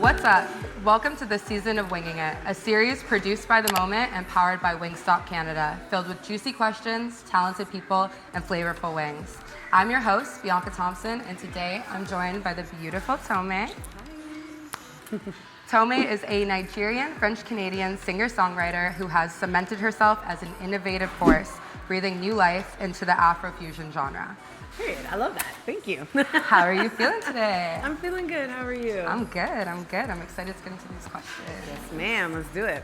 What's up? Welcome to this season of Winging It, a series produced by The Moment and powered by Wingstop Canada, filled with juicy questions, talented people, and flavorful wings. I'm your host, Bianca Thompson, and today I'm joined by the beautiful TÖME. TÖME is a Nigerian, French-Canadian singer-songwriter who has cemented herself as an innovative force, breathing new life into the Afro-Fusion genre. Period. I love that. Thank you. How are you feeling today? I'm feeling good. How are you? I'm good. I'm excited to get into these questions. Yes, ma'am. Let's do it.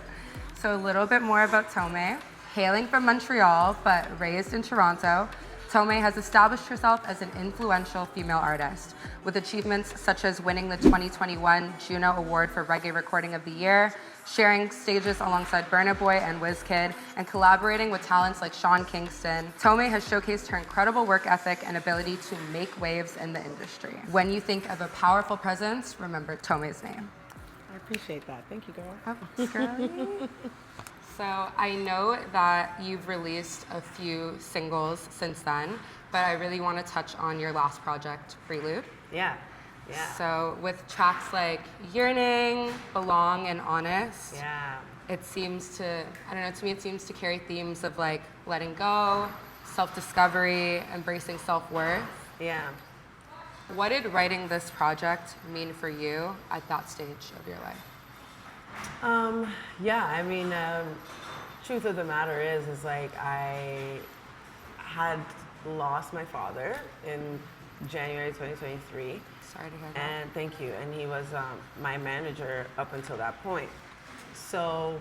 So a little bit more about TÖME. Hailing from Montreal, but raised in Toronto, TÖME has established herself as an influential female artist, with achievements such as winning the 2021 Juno Award for Reggae Recording of the Year, sharing stages alongside Burna Boy and Wizkid, and collaborating with talents like Sean Kingston. TÖME has showcased her incredible work ethic and ability to make waves in the industry. When you think of a powerful presence, remember TÖME's name. I appreciate that. Thank you, girl. Oh, girl. So I know that you've released a few singles since then, but I really want to touch on your last project, Prelude. Yeah. So with tracks like Yearning, Belong, and Honest, it seems to, I don't know, to me it seems to carry themes of like letting go, self-discovery, embracing self-worth. Yeah. What did writing this project mean for you at that stage of your life? Truth of the matter is like I had lost my father in January 2023. Sorry to hear that. And thank you. And he was my manager up until that point. So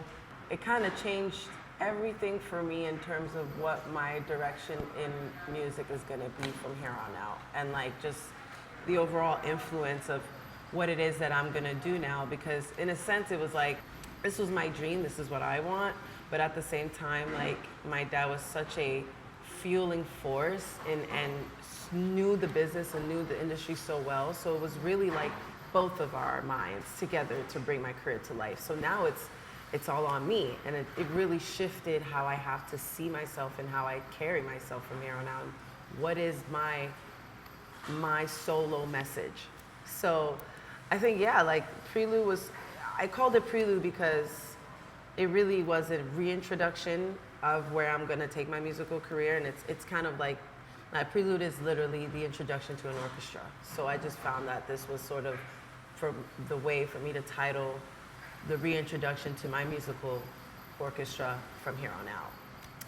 it kind of changed everything for me in terms of what my direction in music is going to be from here on out. And like just the overall influence of what it is that I'm going to do now. Because in a sense, it was like, this was my dream. This is what I want. But at the same time, like my dad was such a fueling force and knew the business and knew the industry so well. So it was really like both of our minds together to bring my career to life. So now it's all on me. And it really shifted how I have to see myself and how I carry myself from here on out. What is my solo message? So I think, like Prelude was, I called it Prelude because it really was a reintroduction of where I'm gonna take my musical career. And it's kind of like, Prelude is literally the introduction to an orchestra. So I just found that this was sort of the way for me to title the reintroduction to my musical orchestra from here on out.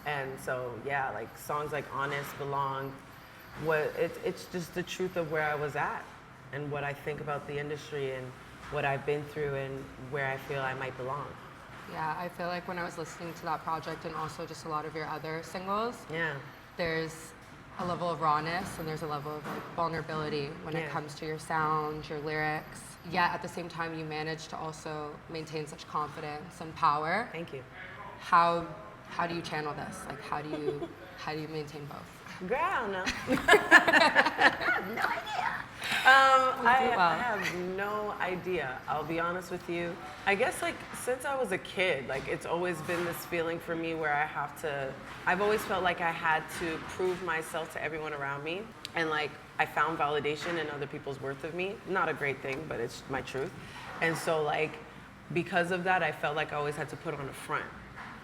And so, like songs like Honest, Belong, it's just the truth of where I was at and what I think about the industry and what I've been through and where I feel I might belong. Yeah, I feel like when I was listening to that project and also just a lot of your other singles, there's a level of rawness and there's a level of like vulnerability when it comes to your sound, your lyrics. Yet at the same time, you manage to also maintain such confidence and power. Thank you. How do you channel this? Like, how do you maintain both? Girl, I don't know. I have no idea. I have no idea. I'll be honest with you. I guess like since I was a kid, like it's always been this feeling for me where I've always felt like I had to prove myself to everyone around me. And like I found validation in other people's worth of me. Not a great thing, but it's my truth. And so like because of that, I felt like I always had to put on a front.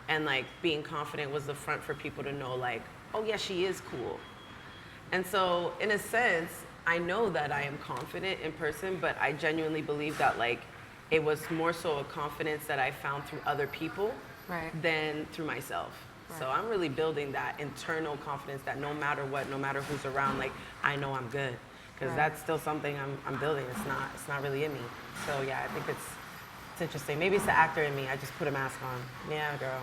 And like being confident was the front for people to know like, oh yeah, she is cool. And so in a sense, I know that I am confident in person, but I genuinely believe that like it was more so a confidence that I found through other people than through myself. Right. So I'm really building that internal confidence that no matter what, no matter who's around, like I know I'm good. Because that's still something I'm building. It's not really in me. So yeah, I think it's interesting. Maybe it's the actor in me. I just put a mask on. Yeah, girl.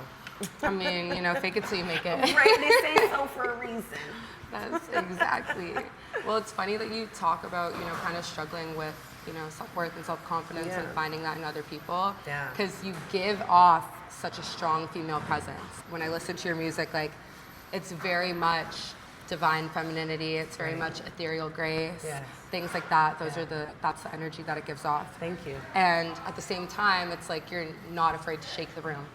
I mean, fake it till you make it. Right, they say so for a reason. That's exactly. Well, it's funny that you talk about, kind of struggling with, self-worth and self-confidence and finding that in other people. Yeah. Because you give off such a strong female presence. When I listen to your music, like, it's very much divine femininity. It's very much ethereal grace. Yes. Things like that. That's the energy that it gives off. Thank you. And at the same time, it's like you're not afraid to shake the room.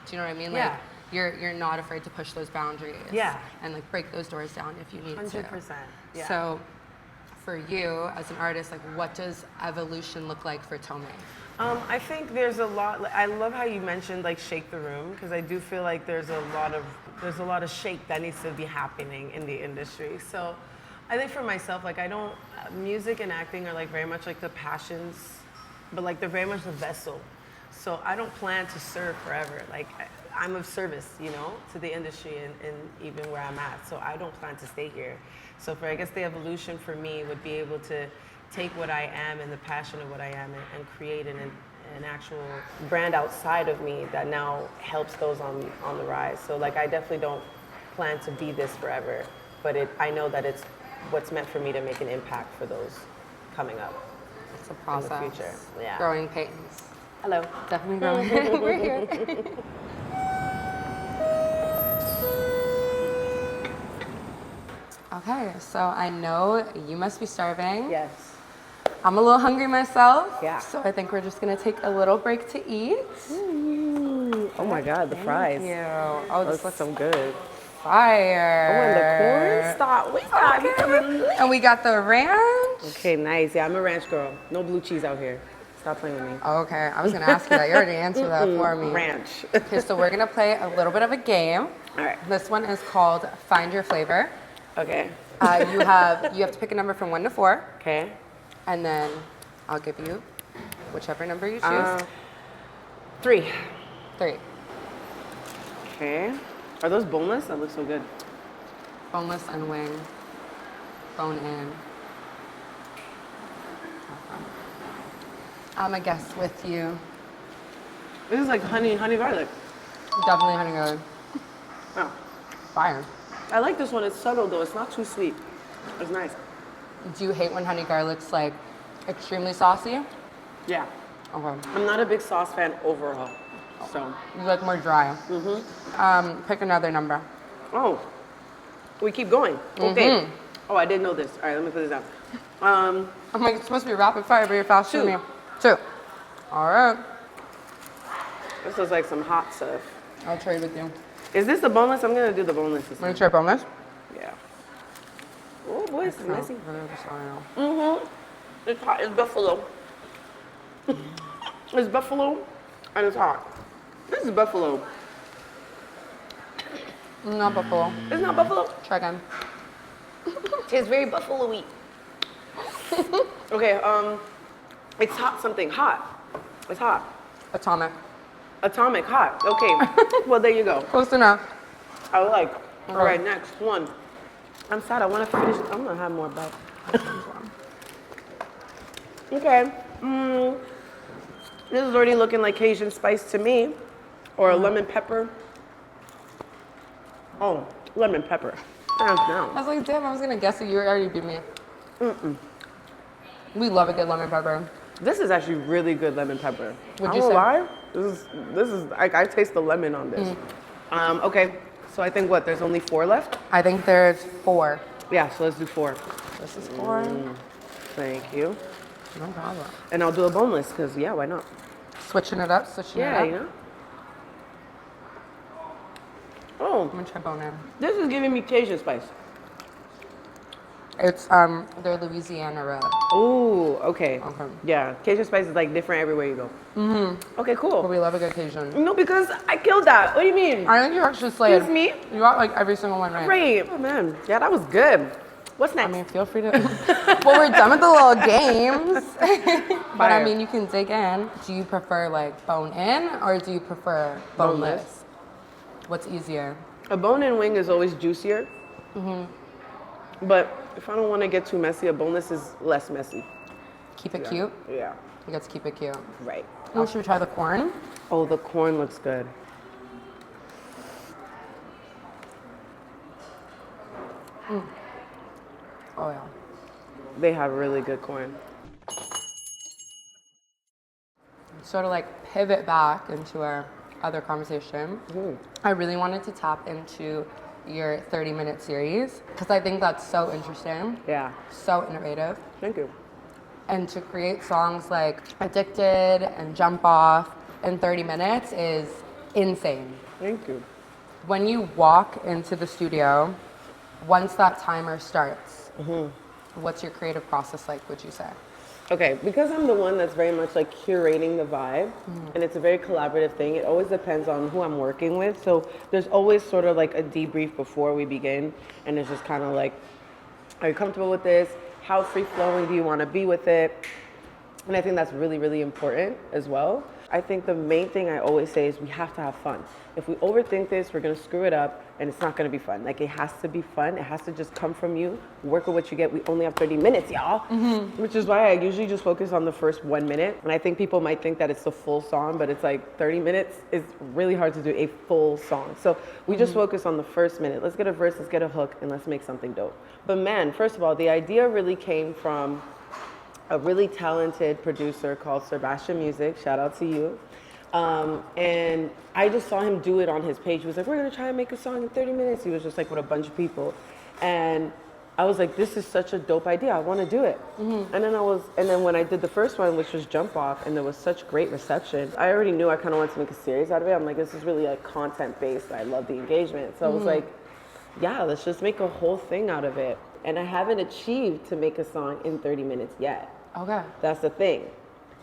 Do you know what I mean? Like, you're not afraid to push those boundaries. Yeah. And like break those doors down if you need 100%. to. Yeah. So for you as an artist, like what does evolution look like for TÖME? I think there's a lot. I love how you mentioned like shake the room, because I do feel like there's a lot of shake that needs to be happening in the industry. So I think for myself, like I don't, music and acting are like very much like the passions, but like they're very much the vessel. So I don't plan to serve forever. Like I'm of service, you know, to the industry and even where I'm at. So I don't plan to stay here. So I guess the evolution for me would be able to take what I am and the passion of what I am and create an actual brand outside of me that now helps those on the rise. So like I definitely don't plan to be this forever, but I know that it's what's meant for me to make an impact for those coming up. It's a process. In the future. Yeah. Growing pains. Hello. Definitely growing. We're here. Okay, so I know you must be starving. Yes. I'm a little hungry myself. Yeah. So I think we're just gonna take a little break to eat. Oh my God, the fries. Thank you. Oh, this looks so good. fire. Oh, and the corn? Stop. Wait, stop. Okay. And we got the ranch. Okay, nice. Yeah, I'm a ranch girl. No blue cheese out here. Stop playing with me. Okay, I was gonna ask you that. You already answered that for me. Ranch. Okay, so we're gonna play a little bit of a game. All right. This one is called Find Your Flavor. Okay. You have to pick a number from 1 to 4, Okay. and then I'll give you whichever number you choose. 3. 3. Okay. Are those boneless? That looks so good. Boneless and wing. Bone in. I'm a guest with you. This is like honey garlic. Definitely honey garlic. Oh. Fire. I like this one. It's subtle though. It's not too sweet. It's nice. Do you hate when honey garlic's like extremely saucy? Yeah. Okay. I'm not a big sauce fan overall. So. You like more dry? Mm-hmm. Pick another number. Oh. We keep going. Okay. Oh, I didn't know this. All right, let me put this down. I'm like, it's supposed to be rapid fire, but you're faster than me. 2. All right. This is like some hot stuff. I'll trade with you. Is this the boneless? I'm gonna do the boneless this I'm gonna time. try boneless. Yeah. Oh boy, this is messy. Mm-hmm. It's hot. It's buffalo. It's buffalo, and it's hot. This is buffalo. Not buffalo. It's not buffalo. Try again. It's very buffalo-y. Okay. It's hot. Something hot. It's hot. Atomic. Atomic hot. Okay. Well, there you go. Close enough. I like. All right, next one. I'm sad. I want to finish. I'm gonna have more bite. Okay. This is already looking like Cajun spice to me, or a lemon pepper. Oh, lemon pepper. Hands down. I was like, damn, I was gonna guess that you already beat me. We love a good lemon pepper. This is actually really good lemon pepper. Would you say? Lie? This is. I taste the lemon on this. Okay. So I think what? There's only 4 left. I think there's 4. Yeah. So let's do 4. This is 4. Thank you. No problem. And I'll do a boneless because yeah, why not? Switching it up, switching it Yeah, up. you know. Oh, I'm gonna try bone in. this is giving me Cajun spice. It's their Louisiana rub. Ooh, okay. Okay. Yeah, Cajun spice is like different everywhere you go. Okay, But cool. we love a good Cajun. No, because I killed that. What do you mean? I think you actually slayed. Excuse me? You got like every single one right. Great. Oh man, yeah, that was good. What's I next? mean, feel free to. Well, we're done with the little games. But I Fire. mean, you can dig in. Do you prefer like bone in or do you prefer boneless? Boneless. What's easier? A bone-in wing is always juicier. But if I don't want to get too messy, a boneless is less messy. Keep it cute. Yeah. You got to keep it cute. Right. Oh, should we try the corn? Oh, the corn looks good. Oh yeah. They have really good corn. Sort of like pivot back into our other conversation. I really wanted to tap into your 30-minute series because I think that's so interesting, Yeah. so innovative. Thank you. And to create songs like Addicted and Jump Off in 30 minutes is insane. Thank you. When you walk into the studio, once that timer starts, What's your creative process like, would you say? Okay, because I'm the one that's very much like curating the vibe, and it's a very collaborative thing, it always depends on who I'm working with. So there's always sort of like a debrief before we begin, and it's just kind of like, are you comfortable with this? How free flowing do you want to be with it? And I think that's really, really important as well. I think the main thing I always say is we have to have fun. If we overthink this, we're gonna screw it up and it's not gonna be fun. Like, it has to be fun. It has to just come from you. Work with what you get. We only have 30 minutes, y'all. Which is why I usually just focus on the first 1 minute. And I think people might think that it's the full song, but it's like 30 minutes is really hard to do a full song. So we just focus on the first minute. Let's get a verse, let's get a hook, and let's make something dope. But man, first of all, the idea really came from a really talented producer called Sebastian Music. Shout out to you. And I just saw him do it on his page. He was like, we're gonna try and make a song in 30 minutes. He was just like with a bunch of people. And I was like, this is such a dope idea. I wanna do it. And then when I did the first one, which was Jump Off, and there was such great reception, I already knew I kinda wanted to make a series out of it. I'm like, this is really like content based. I love the engagement. So I was like, yeah, let's just make a whole thing out of it. And I haven't achieved to make a song in 30 minutes yet. Okay. That's the thing,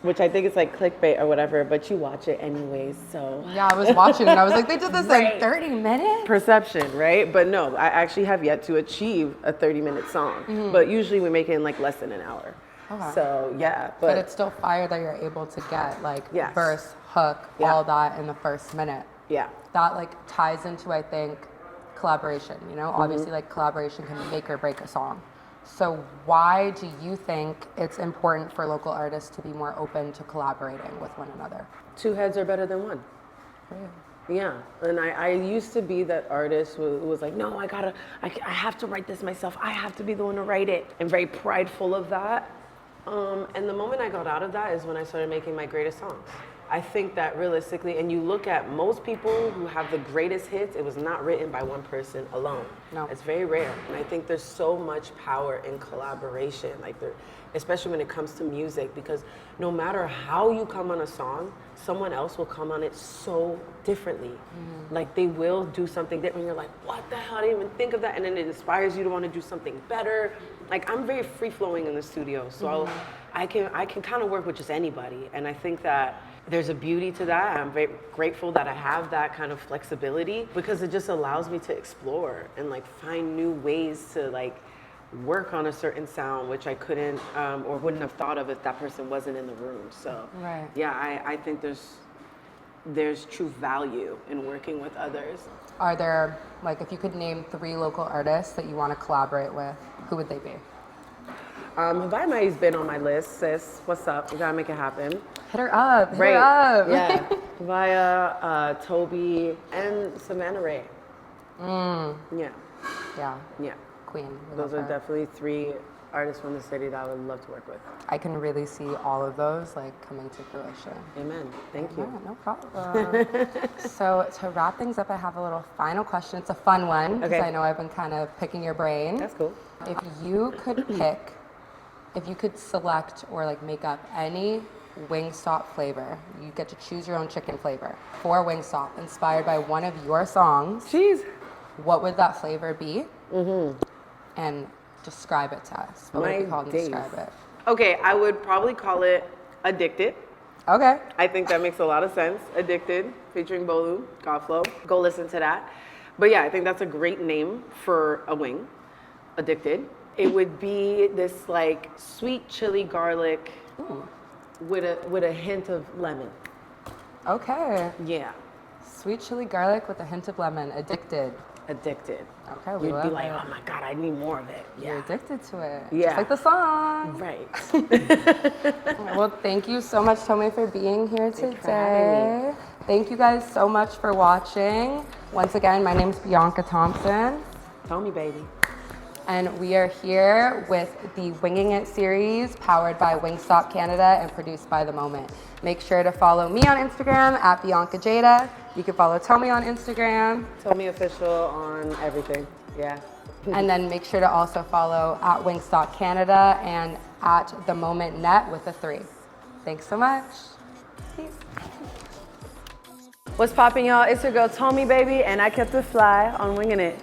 which I think is like clickbait or whatever, but you watch it anyways, so. Yeah, I was watching and I was like, they did this in 30 minutes? Perception, right? But no, I actually have yet to achieve a 30-minute song, but usually we make it in like less than an hour. Okay. So yeah, But it's still fire that you're able to get like Yes. verse, hook, all that in the first minute. yeah. That like ties into, I think, collaboration, you know? Obviously like collaboration can make or break a song. So why do you think it's important for local artists to be more open to collaborating with one another? Two heads are better than one. Really? Yeah, and I used to be that artist who was like, no, I have to write this myself. I have to be the one to write it. And very prideful of that. And the moment I got out of that is when I started making my greatest songs. I think that realistically, and you look at most people who have the greatest hits, it was not written by one person alone. No. It's very rare. And I think there's so much power in collaboration, especially when it comes to music, because no matter how you come on a song, someone else will come on it so differently. Like, they will do something different. You're like, what the hell? I didn't even think of that. And then it inspires you to want to do something better. Like, I'm very free flowing in the studio, so I can kind of work with just anybody. And I think that there's a beauty to that. I'm very grateful that I have that kind of flexibility, because it just allows me to explore and like find new ways to like work on a certain sound, which I couldn't or wouldn't have thought of if that person wasn't in the room. So yeah, I think there's true value in working with others. Are there, like, if you could name 3 local artists that you want to collaborate with, who would they be? Havai's been on my list, sis. What's up? We gotta make it happen. Hit her up. Hit her up. Yeah. Via, Toby, and Savannah Ray. Yeah. Yeah. Queen. We Those love are her. definitely 3 artists from the city that I would love to work with. I can really see all of those like coming to fruition. Amen. Thank you. Yeah, no problem. So to wrap things up, I have a little final question. It's a fun one because I know I've been kind of picking your brain. That's cool. If you could select or like make up any Wingstop flavor, you get to choose your own chicken flavor for Wingstop, inspired by one of your songs. Jeez. What would that flavor be? And describe it to us. What would it be called and describe it? Okay, I would probably call it Addicted. Okay. I think that makes a lot of sense. Addicted, featuring Bolu, Godflow. Go listen to that. But yeah, I think that's a great name for a wing. Addicted. It would be this like sweet chili garlic with a hint of lemon. Okay. Yeah. Sweet chili garlic with a hint of lemon. Addicted. Addicted. Okay, we You'd love be like, it. oh my God, I need more of it. You're addicted to it. Yeah. Just like the song. Right. Well, thank you so much, TÖME, for being here Thanks for having today. Thank you guys so much for watching. Once again, my name's Bianca Thompson. Tell me, baby. And we are here with the Winging It series, powered by Wingstop Canada and produced by The Moment. Make sure to follow me on Instagram at Bianca Jada. You can follow TÖME on Instagram. TÖME official on everything. Yeah. And then make sure to also follow at Wingstop Canada and at The Moment Net with a 3. Thanks so much. Peace. What's poppin', y'all? It's your girl TÖME, baby, and I kept it fly on Wingin' It.